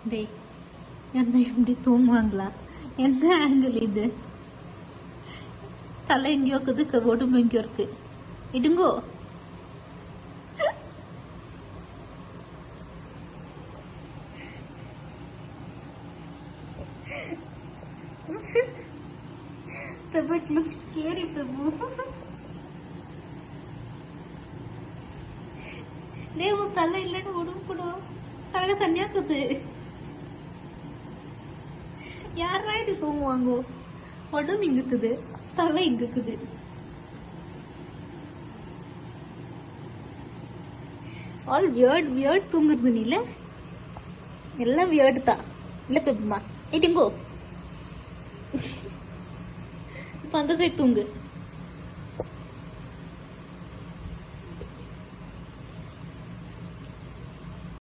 டேய் என்ன இப்படி தூங்குவாங்களா? என்ன ஆங்கிள் இது? தலை எங்கேயோ இருக்குது, உடம்பு எங்கேயோ இருக்கு. இடுங்கோ. Pebu, it looks scary, Pebu. டேய் உன் தலை இல்லைன்னு உடும்புடும். தலை தனியாக்குது. யாரா இது தூங்குவாங்கோ? உடம்பு இங்க இருக்குது, தலை இங்க இருக்குது. ஆல் வியர்ட் தூங்குறது நீ இல்ல? எல்லாம் வியர்டு தான் இல்ல பெப்புமா? ஏடிங்கோ இப்ப அந்த சைடு தூங்கு.